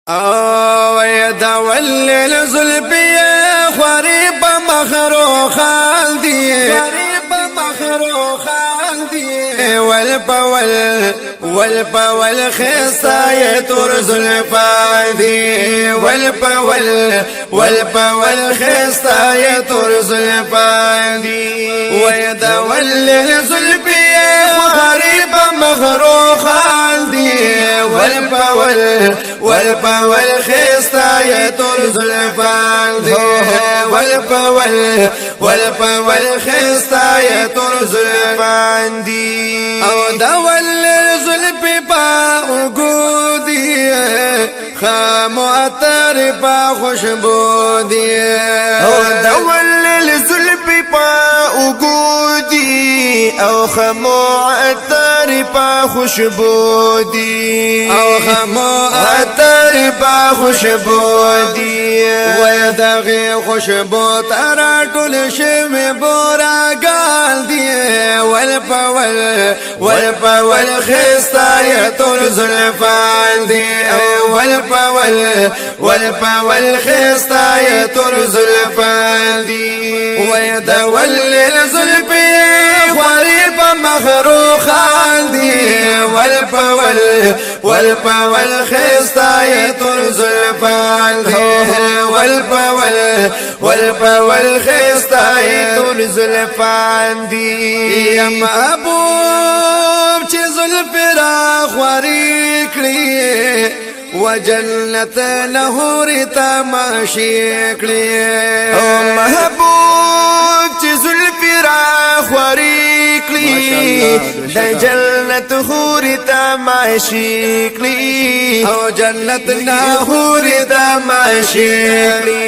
او يدول الزلبي خريب مخرو خالدي والبول خصاية ترزل فادي والبول خصاية ترزل فادي ويدول الزلبي خريب مخرو خالدي والبول خصاية ترزل فادي والبول خصاية ترزل فادي او دول زلفي با وجودي خام عطر با خوشبو دی او دول زلفي با وجودي او خام عطر با خوشبو دی او خام عطر با خوشبو دی ويدغي خوشبو ترى كل شيء بورا قال دي والبول خصاية ترزل فالدي والبول خصاية ترزل فالدي ويدول الزلفي خريب مخروخ عندي والبول خصاية ترزل فالدي والبول خصاية ترزل فالدي يا محبوب چه زلفراخ وريكلي وجنة نهور تماشيكلي محبوب چه زلفراخ وريكلي دا جنة هور تماشيكلي او جنة نهور تماشيكلي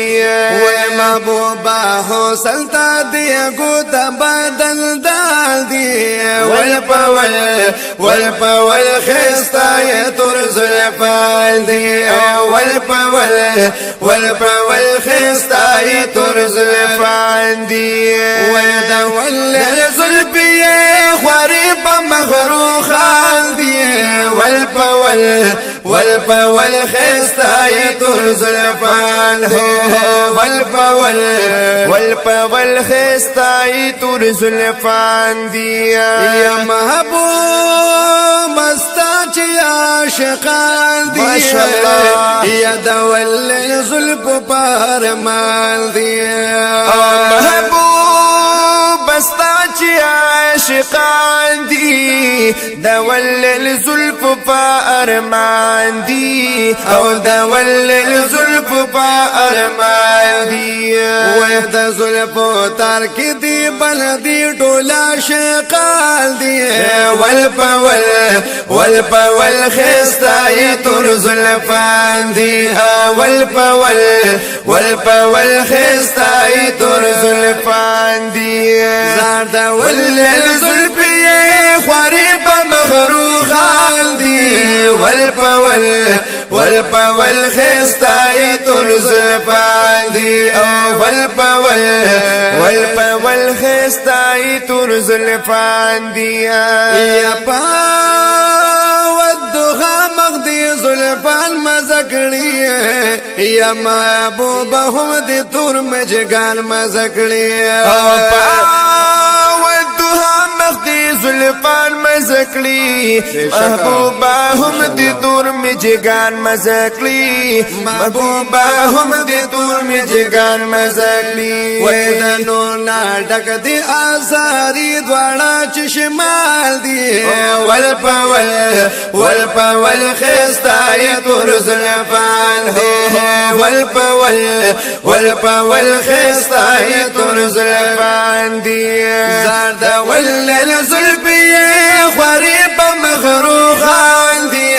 ومحبوبا حسنتا ديگو تبادل دال دي والبول خصاية ترزل فالدي والبول خصاية ترزل فالدي ويدول الزلفي خريب مخروخ عندي والبول خصاية ترزل فالدي والبول خصاية ترزل فالدي يا محبوب مستاچ عاشقان دي ما شاء الله يا دول الزلف بارمان دي محبوب مستاچ عاشقان دي دول الزلف بارمان دي او دول الزلف بارمان دي ويهدى زلف ترك دي بلدي دولا شقال دي والبول خصاية ترزل فالدي والبول خصاية ترزل فالدي زاد والزلفي خريب مخروخ عندي والبول خصاية ترزل فالدي والبول خصاية ترزل فالدي يا با والدخا مغدي زلفان مزکڑی یا محبوبا هم دی تور مجگان مزکڑی مخدي زلفان مزکلی محبوبا هم دی دور می جگان مزکلی محبوبا هم دی دور می جگان مزکلی ویدنو ناڈک دی آزاری دوارا چشمال دی والبول خصاية ترزل فالدي والبول خصاية ترزل فالدي زارد والزلفي خريب مخروخ عندي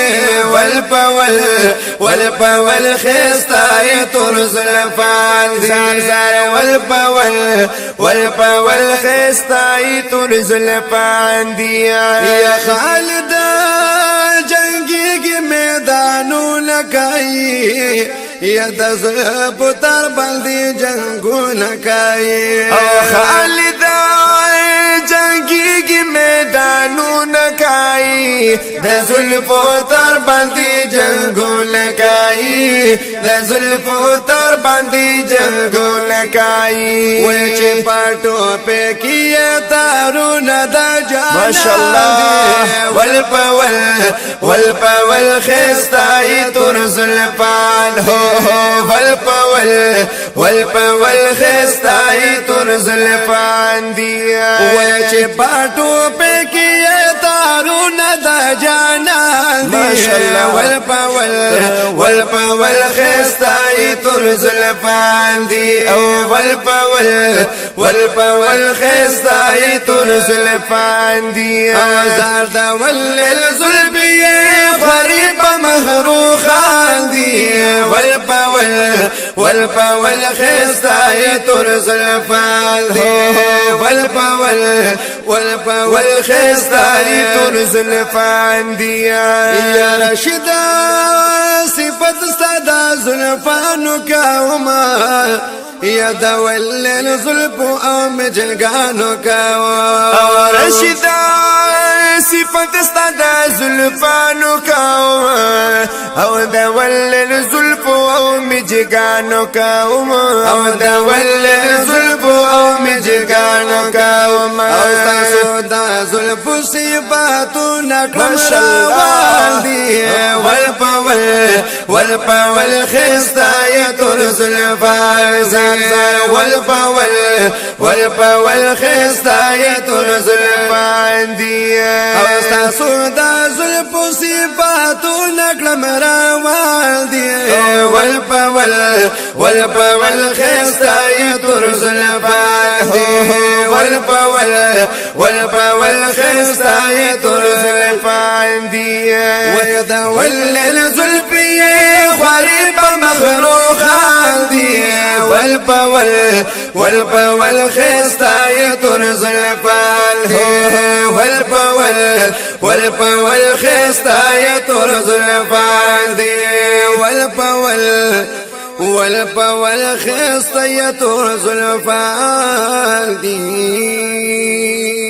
والبول خصاية ترزل فالدي والبول خصاية ترزل فالدي يا خالد جنگی میدانو لکائی یا دزب تر بلدی جنگو لکائی خالد جنگیږي میدانونه کوي د زلفو تر باندې جنگونه کوي د زلفو تر باندې جنگونه کوي وای چې پټو په کې تارونه د جانان ماشاءالله ول خستای تور زلفان ول خستای تور زلفان دی وای چې پټو په کې تارونه د جانان ماشاءالله ول خستای تور زلفان دی او ول خستای تور زلفان دی زار دا ول زلبی غریب مخروخان دی ول خستای تور زلفان دی ول خستای تور زلفان دی یا رشید صفت ساده زلفانو کاوما یا دول زلفو او مجلگانو کاوما رشید صفت ساده زلفانو کاوما او دول زلفو او مجلگانو کاوما او دول زلفو او مجلگانو کاوما او تاسو دا زلفو صفاتو نکلم روان دی ول خستای تور زلفان ول خستای تور زلفان دی او تاسو دا زلفو صفاتو نکلم روان دی ول خستای تور زلفان دی ول خستای تور زلفان دی ويدا ول زلفي غريب مخروخان دی ول خستای تور زلفان ول خستای تور زلفان دی والخصية زلفان دي